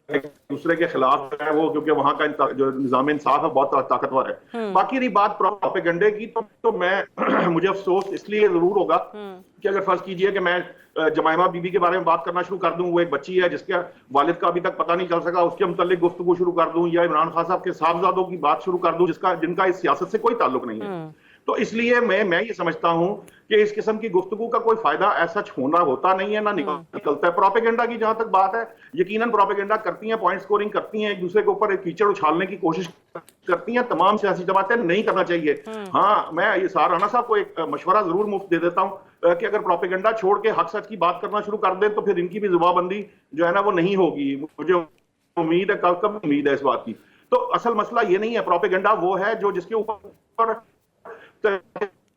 एक दूसरे के खिलाफ है वो, क्योंकि वहां का जो निजाम इंसाफ है बहुत ताकतवर है। बाकी रही बात प्रोपेगेंडे की, तो मैं मुझे अफसोस इसलिए जरूर होगा कि अगर फर्ज कीजिए कि मैं जमाइमा बीबी के बारे में बात करना शुरू कर दूं, वो एक बच्ची है जिसके वालिद का अभी तक पता नहीं चल सका, उसके मुतालिक गुफ्तगू शुरू कर दूं, या इमरान खान साहब के साहबजादों की बात शुरू कर दूं जिनका इस सियासत से कोई ताल्लुक नहीं है, तो इसलिए मैं ये समझता हूं कि इस किस्म की गुफ्तगू का कोई फायदा ऐसा होना होता नहीं है, ना निकलता है। प्रोपेगेंडा की जहां तक बात है, यकीनन प्रोपेगेंडा करती हैं, पॉइंट स्कोरिंग करती हैं, एक दूसरे के ऊपर एक कीचड़ उछालने की कोशिश करती हैं, तमाम सियासी जमातें, नहीं करना चाहिए। हाँ, मैं ये सार राना साहब को एक मशवरा जरूर मुफ्त दे देता हूं कि अगर प्रोपेगेंडा छोड़ के हक सच की बात करना शुरू कर दें तो फिर इनकी भी जुबाबंदी जो है ना वो नहीं होगी। मुझे उम्मीद है, कब उम्मीद है इस बात की। तो असल मसला ये नहीं है, प्रोपेगेंडा वो है जो जिसके ऊपर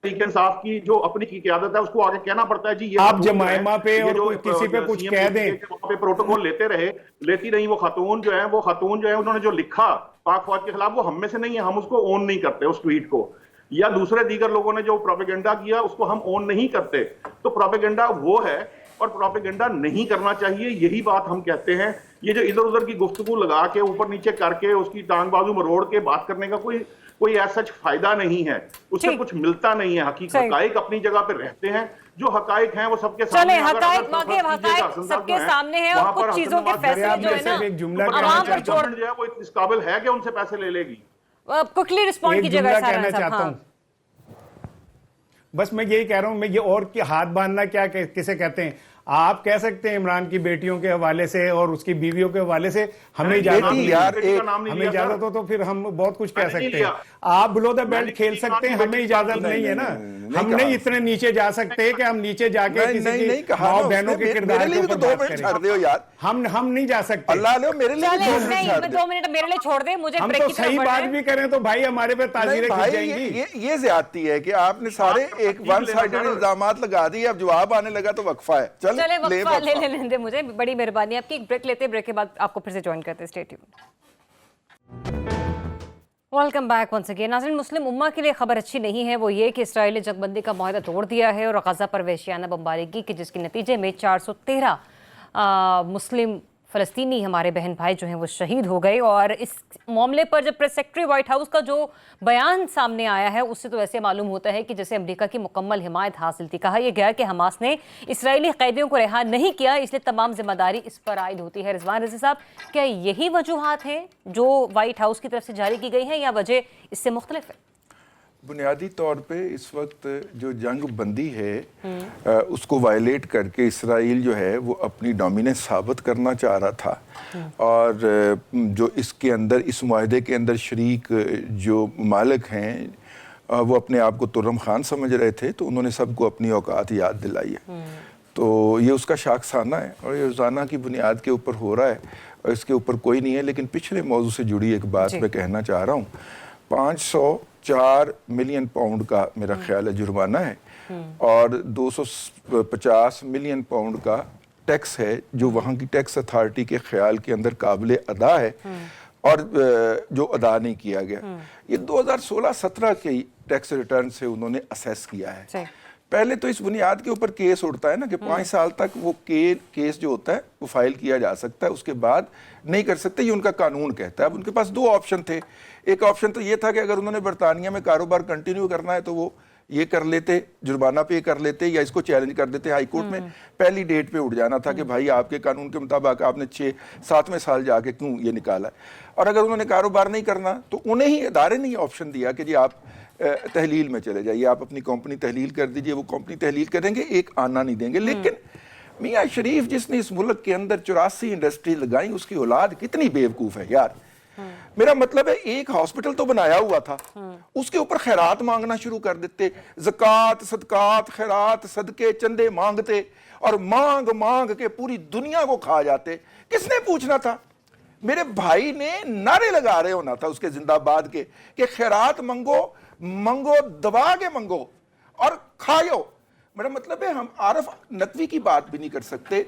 इंसाफ की जो अपनी की क़यादत है उसको आगे कहना पड़ता है जी ये आप जमाइमा पे और किसी पे कुछ कह दें, वहां पे प्रोटोकॉल लेती रही वो खातून जो है उन्होंने जो लिखा पाक फौज के खिलाफ, वो हम में से नहीं है, हम उसको ओन नहीं करते उस ट्वीट को, या दूसरे दीगर लोगों ने जो प्रोपेगेंडा किया उसको हम ओन नहीं करते। तो प्रोपेगेंडा वो है और प्रोपेगेंडा नहीं करना चाहिए, यही बात हम कहते हैं। ये जो इधर उधर की गुफ्तगू लगा के ऊपर नीचे करके उसकी टांग बाजू मरोड़ के बात करने का कोई ऐसा फायदा नहीं है, उससे कुछ मिलता नहीं है। हकाइक अपनी जगह पे रहते हैं, जो हकाइक हैं वो सबके सामने हैं, सबके सामने हैं, और कुछ चीजों के फैसले जो है ना आवाम पर छोड़ जो है वो इस काबिल है कि उनसे पैसे ले लेगी। क्विकली रिस्पॉन्ड कीजिएगा कहना चाहता हूं, बस मैं यही कह रहा हूं, मैं ये और कि हाथ बांधना क्या किसे कहते हैं। आप कह सकते हैं इमरान की बेटियों के हवाले से और उसकी बीवियों के हवाले से हमें इजाजत हो तो फिर हम बहुत कुछ कह सकते हैं। आप बिलो द बेल्ट खेल सकते हैं, हमें इजाजत नहीं है ना, हम नहीं इतने नीचे जा सकते कि हम नीचे जाके किसी की माँ बहनों के किरदार के ऊपर बात करें। हम नहीं जा सकते। मेरे लिए 2 मिनट मेरे लिए छोड़ दे, मुझे हम तो सही बात भी करें तो भाई हमारे पे ताजीरें खिंच जाएंगी। ये ज्यादती है कि आपने सारे एक वन साइडेड इल्जामात लगा दिए, अब जवाब आने लगा तो वक्फा है। चले वक्फा ले दे मुझे, बड़ी मेहरबानी आपकी। एक ब्रेक लेते, ब्रेक के बाद आपको फिर से ज्वाइन करते हैं। Stay tuned. Welcome back once again. नाज़रीन, मुस्लिम उम्मा के लिए खबर अच्छी नहीं है, वो ये कि इसराइल ने जंगबंदी का मुआहदा तोड़ दिया है और गजा पर वहशियाना बमबारी की, कि जिसके नतीजे में 413 मुस्लिम फ़लस्तीनी हमारे बहन भाई जो हैं वो शहीद हो गए। और इस मामले पर जब प्रेस सेक्रेटरी व्हाइट हाउस का जो बयान सामने आया है उससे तो ऐसे मालूम होता है कि जैसे अमेरिका की मुकम्मल हिमायत हासिल थी। कहा यह गया कि हमास ने इसराइली कैदियों को रिहा नहीं किया, इसलिए तमाम जिम्मेदारी इस पर आयद होती है। रिजवान रज़ी साहब, क्या यही वजूहात हैं जो व्हाइट हाउस की तरफ से जारी की गई हैं या वजह इससे मुख्तलिफ है? बुनियादी तौर पे इस वक्त जो जंग बंदी है उसको वायलेट करके इसराइल जो है वो अपनी डोमिनेंस साबित करना चाह रहा था, और जो इसके अंदर इस मुआहदे के अंदर शरीक जो मालिक हैं वो अपने आप को तुर्रम खान समझ रहे थे, तो उन्होंने सबको अपनी औकात याद दिलाई है। तो ये उसका शाखसाना है और ये रोज़ाना की बुनियाद के ऊपर हो रहा है और इसके ऊपर कोई नहीं है। लेकिन पिछले मौजू से जुड़ी एक बात मैं कहना चाह रहा हूँ। 504 मिलियन पाउंड का मेरा ख्याल है जुर्माना है और 250 मिलियन पाउंड का टैक्स है जो वहाँ की टैक्स अथॉरिटी के ख्याल के अंदर काबिल अदा है और जो अदा नहीं किया गया। ये 2016-17 के टैक्स रिटर्न से उन्होंने असेस किया है। पहले तो इस बुनियाद के ऊपर केस उठता है ना कि 5 साल तक वो केस जो होता है वो फाइल किया जा सकता है, उसके बाद नहीं कर सकते, ये उनका कानून कहता है। अब उनके पास 2 ऑप्शन थे। एक ऑप्शन तो ये था कि अगर उन्होंने बरतानिया में कारोबार कंटिन्यू करना है तो वो ये कर लेते, जुर्माना पे कर लेते या इसको चैलेंज कर देते हाई कोर्ट में, पहली डेट पे उठ जाना था कि भाई आपके कानून के मुताबिक आपने 6-7वें साल जाके क्यों ये निकाला। और अगर उन्होंने कारोबार नहीं करना तो उन्हें ही अदारे ने ऑप्शन दिया कि जी आप तहलील में चले जाइए, आप अपनी कंपनी तहलील कर दीजिए। वो कंपनी तहलील करेंगे, एक आना नहीं देंगे। लेकिन मियाँ शरीफ जिसने इस मुल्क के अंदर 84 इंडस्ट्री लगाई, उसकी औलाद कितनी बेवकूफ है यार। मेरा मतलब है एक हॉस्पिटल तो बनाया हुआ था, उसके ऊपर खैरात मांगना शुरू कर देते, ज़कात सदकात खैरात सदके चंदे मांगते और मांग मांग के पूरी दुनिया को खा जाते। किसने पूछना था? मेरे भाई ने नारे लगा रहे होना था उसके जिंदाबाद के कि खैरात मंगो मंगो दबा के मंगो और खाओ। मेरा मतलब है हम आरफ नकवी की बात भी नहीं कर सकते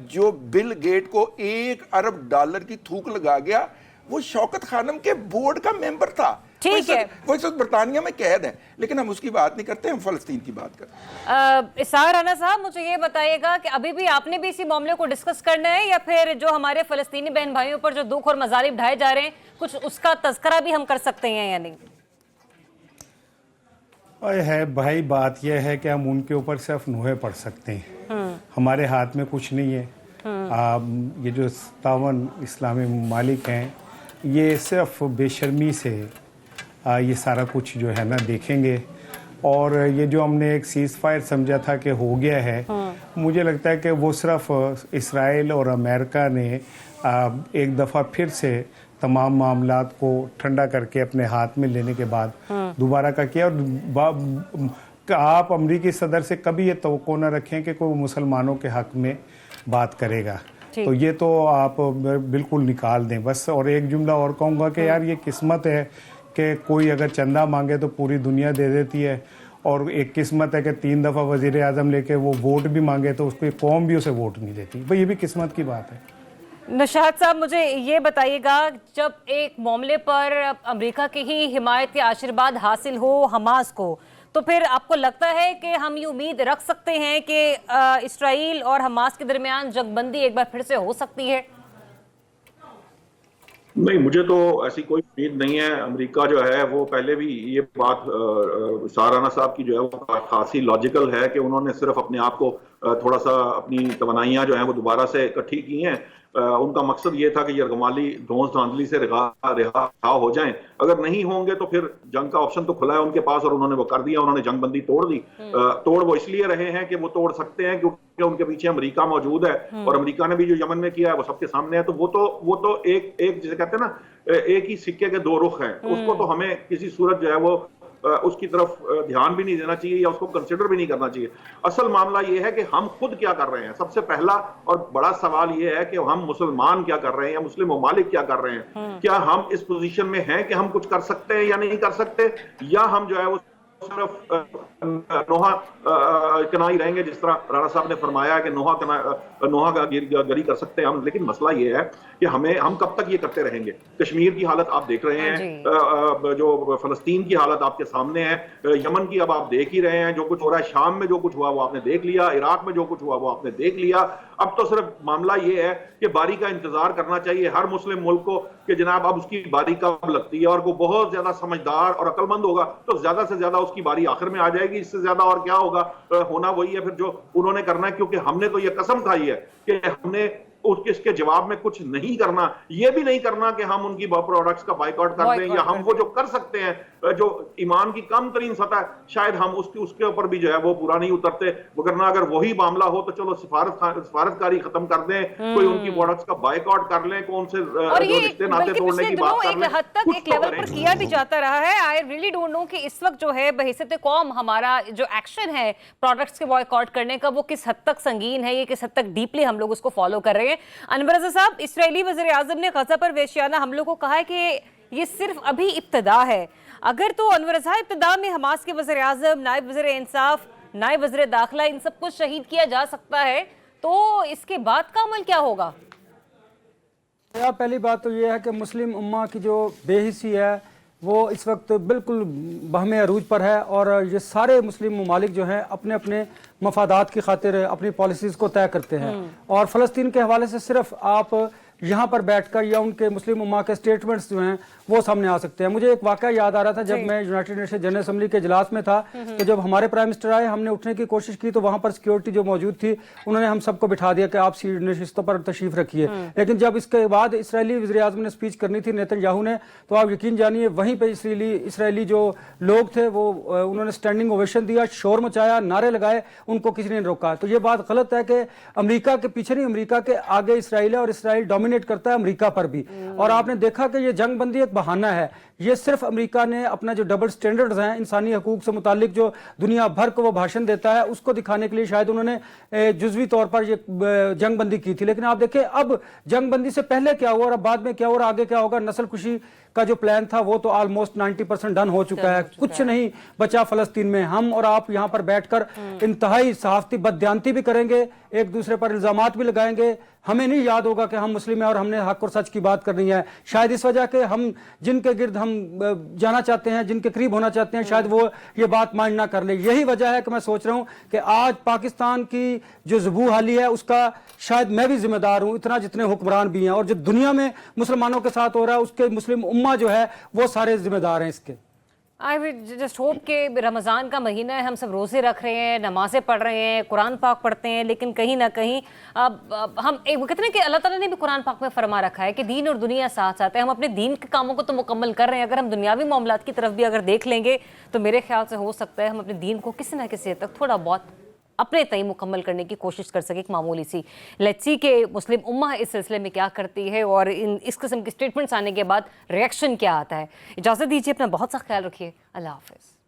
जो बिल गेट को $1 अरब की थूक लगा गया। वो शौकत खानम के बोर्ड का मेंबर था, ठीक है, वो इस वक्त बरतानिया में कैद है, लेकिन हम उसकी बात नहीं करते, हम फलस्तीन की बात करते हैं। इसार राना साहब, मुझे ये बताइएगा कि अभी भी आपने भी इसी मामले को डिस्कस करना है या फिर जो हमारे फलस्तीनी बहन भाइयों पर जो दुख और मजालिम ढाए जा रहे हैं, कुछ उसका तज़किरा भी हम कर सकते हैं या नहीं? है भाई, बात यह है कि हम उनके ऊपर सिर्फ नोहे पढ़ सकते हैं, हमारे हाथ में कुछ नहीं है। ये जो 57 इस्लामी ममालिक हैं, ये सिर्फ बेशर्मी से ये सारा कुछ जो है ना देखेंगे। और ये जो हमने एक सीज़ फायर समझा था कि हो गया है, मुझे लगता है कि वो सिर्फ इसराइल और अमेरिका ने एक दफ़ा फिर से तमाम मामलात को ठंडा करके अपने हाथ में लेने के बाद दोबारा का किया। और आप अमरीकी सदर से कभी ये तवक्को न रखें कि कोई मुसलमानों के हक़ में बात करेगा, तो ये तो आप बिल्कुल निकाल दें बस। और एक जुमला और कहूँगा कि यार ये किस्मत है कि कोई अगर चंदा मांगे तो पूरी दुनिया दे देती है, और एक किस्मत है कि 3 दफ़ा वज़ीर आज़म लेके वो वोट भी मांगे तो उसकी कौम भी उसे वोट नहीं देती। भाई ये भी किस्मत की बात है। नशाद साहब, मुझे ये बताइएगा, जब एक मामले पर अमेरिका की ही हिमायत या आशीर्वाद हासिल हो हमास को, तो फिर आपको लगता है कि हम ये उम्मीद रख सकते हैं कि इसराइल और हमास के दरमियान जंगबंदी एक बार फिर से हो सकती है? नहीं, मुझे तो ऐसी कोई उम्मीद नहीं है। अमेरिका जो है वो पहले भी ये बात साराना साहब की जो है वो खासी लॉजिकल है कि उन्होंने सिर्फ अपने आप को थोड़ा सा अपनी तवानाइयां जो हैं वो दोबारा से इकट्ठी की हैं। उनका मकसद ये था कि यरगमाली धौंस धांधली से रिहा हो जाएं। अगर नहीं होंगे तो फिर जंग का ऑप्शन तो खुला है उनके पास, और उन्होंने वो कर दिया, उन्होंने जंगबंदी तोड़ दी। तोड़ वो इसलिए रहे हैं कि वो तोड़ सकते हैं क्योंकि उनके पीछे अमेरिका मौजूद है, और अमेरिका ने भी जो यमन में किया है वो सबके सामने है। तो वो तो एक जिसे कहते हैं ना, एक ही सिक्के के 2 रुख हैं। उसको तो हमें किसी सूरत जो है वो उसकी तरफ ध्यान भी नहीं देना चाहिए या उसको कंसिडर भी नहीं करना चाहिए। असल मामला यह है कि हम खुद क्या कर रहे हैं। सबसे पहला और बड़ा सवाल यह है कि हम मुसलमान क्या कर रहे हैं या मुस्लिम ममालिक क्या कर रहे हैं। क्या हम इस पोजीशन में हैं कि हम कुछ कर सकते हैं या नहीं कर सकते, या हम जो है वो सिर्फ नोहा कनाई रहेंगे, जिस तरह राणा साहब ने फरमाया कि नोहा का गरी कर सकते हैं हम। लेकिन मसला ये है कि हम कब तक ये करते रहेंगे। कश्मीर की हालत आप देख रहे हैं, जो फलस्तीन की हालत आपके सामने है, यमन की अब आप देख ही रहे हैं जो कुछ हो रहा है, शाम में जो कुछ हुआ वो आपने देख लिया, इराक में जो कुछ हुआ वो आपने देख लिया। अब तो सिर्फ मामला ये है कि बारी का इंतजार करना चाहिए हर मुस्लिम मुल्क को कि जनाब अब उसकी बारी कब लगती है, और वो बहुत ज्यादा समझदार और अक्लमंद होगा तो ज्यादा से ज्यादा उसकी बारी आखिर में आ जाएगी। इससे ज्यादा और क्या होगा, होना वही है फिर जो उन्होंने करना है। क्योंकि हमने तो ये कसम खाई है कि हमने इसके जवाब में कुछ नहीं करना। ये भी नहीं करना कि हम उनकी प्रोडक्ट्स का बाइकआउट कर दें, या हम वो जो कर सकते हैं, जो ईमान की कम तरीन सतह, शायद हम उसके ऊपर भी जो है वो पूरा नहीं उतरते। वरना अगर वही मामला हो तो चलो सिफारतकारी खत्म कर दें, कोई उनकी प्रोडक्ट्स का बाइकआउट कर लें, कौन से रिश्ते नाते तोड़ने की बात कर लें। एक हद तक एक लेवल पर किया भी जाता रहा है। आई रियली डोंट नो कि इस वक्त जो है बहैसियत कौम हमारा जो एक्शन है प्रोडक्ट्स के बॉयकॉट करने का, वो किस हद तक संगीन है, ये किस हद तक डीपली हम लोग उसको फॉलो कर रहे हैं। अनवर रज़ा साहब, इस्राएली वज़ीर आज़म ने गज़ा पर वेश्याना हमलों को कहा है कि ये सिर्फ अभी इब्तिदा है। अगर तो अनवर रज़ा इब्तिदा में हमास के वज़ीर आज़म, नायब वज़ीर इंसाफ, नायब वज़ीर दाखिला, इन सब कुछ शहीद किया जा सकता है, तो इसके बाद का अमल क्या होगा? पहली बात तो ये है कि मुस्लिम उम्मा की जो बेहिसी है, वो इस वक्त बिल्कुल बहमे अरूज पर है और ये सारे मुस्लिम ममालिक जो हैं अपने अपने मफादात की खातिर अपनी पॉलिसीज़ को तय करते हैं। और फ़लस्तीन के हवाले से सिर्फ आप यहाँ पर बैठकर या उनके मुस्लिम उम्मा के स्टेटमेंट्स जो हैं वो सामने आ सकते हैं। मुझे एक वाक़या याद आ रहा था, जब मैं यूनाइटेड नेशन जनरल असेंबली के इजलास में था, तो जब हमारे प्राइम मिनिस्टर आए, हमने उठने की कोशिश की तो वहाँ पर सिक्योरिटी जो मौजूद थी उन्होंने हम सबको बिठा दिया कि आप सीट नशिस्तों पर तशरीफ रखिए। लेकिन जब इसके बाद इसराइली वज़ीर-ए-आज़म ने स्पीच करनी थी नेतन्याहू ने, तो आप यकीन जानिए वहीं पर इसराइली जो लोग थे वो उन्होंने स्टैंडिंग ओवेशन दिया, शोर मचाया, नारे लगाए, उनको किसी ने नहीं रोका। तो ये बात गलत है कि अमेरिका के पीछे नहीं, अमेरिका के आगे इसराइल है और इसराइल डोमिनेट करता है अमेरिका पर भी। और आपने देखा कि ये जंग बंदी एक बहाना है, ये सिर्फ अमेरिका ने अपना जो डबल स्टैंडर्ड्स हैं इंसानी हकूक से मुतालिक जो दुनिया भर को वो भाषण देता है उसको दिखाने के लिए शायद उन्होंने जुज़वी तौर पर ये जंग बंदी की थी। लेकिन आप देखें अब जंग बंदी से पहले क्या हुआ और अब बाद में क्या हुआ और आगे क्या होगा। नस्ल कुशी का जो प्लान था वो तो ऑलमोस्ट 90% डन हो चुका है, कुछ नहीं बचा फ़लस्तीन में। हम और आप यहाँ पर बैठकर इंतहाई सहाफ़ती बददियानती भी करेंगे, एक दूसरे पर इल्ज़ामात भी लगाएंगे, हमें नहीं याद होगा कि हम मुस्लिम हैं और हमने हक और सच की बात करनी है। शायद इस वजह के हम जिनके गिर्द हम जाना चाहते हैं, जिनके करीब होना चाहते हैं, शायद वो ये बात मान ना कर ले। यही वजह है कि मैं सोच रहा हूँ कि आज पाकिस्तान की जो ज़बू हाली है उसका शायद मैं भी जिम्मेदार हूँ, इतना जितने हुक्मरान भी हैं। और जो दुनिया में मुसलमानों के साथ हो रहा है उसके मुस्लिम उम्मा जो है वो सारे जिम्मेदार हैं इसके। आई विल जस्ट होप कि रमज़ान का महीना है, हम सब रोज़े रख रहे हैं, नमाज़ें पढ़ रहे हैं, कुरान पाक पढ़ते हैं, लेकिन कहीं ना कहीं अब हम एक कहते हैं कि अल्लाह ताला ने भी कुरान पाक में फरमा रखा है कि दीन और दुनिया साथ साथ है। हम अपने दीन के कामों को तो मुकम्मल कर रहे हैं, अगर हम दुनियावी मामलात की तरफ भी अगर देख लेंगे तो मेरे ख्याल से हो सकता है हम अपने दीन को किसी ना किसी हद तक थोड़ा बहुत अपने तय मुकम्मल करने की कोशिश कर सके। एक मामूली सी लेट्स सी कि मुस्लिम उम्मा इस सिलसिले में क्या करती है और इस किस्म के स्टेटमेंट्स आने के बाद रिएक्शन क्या आता है। इजाज़त दीजिए, अपना बहुत सा ख्याल रखिए, अल्लाह हाफ़िज़।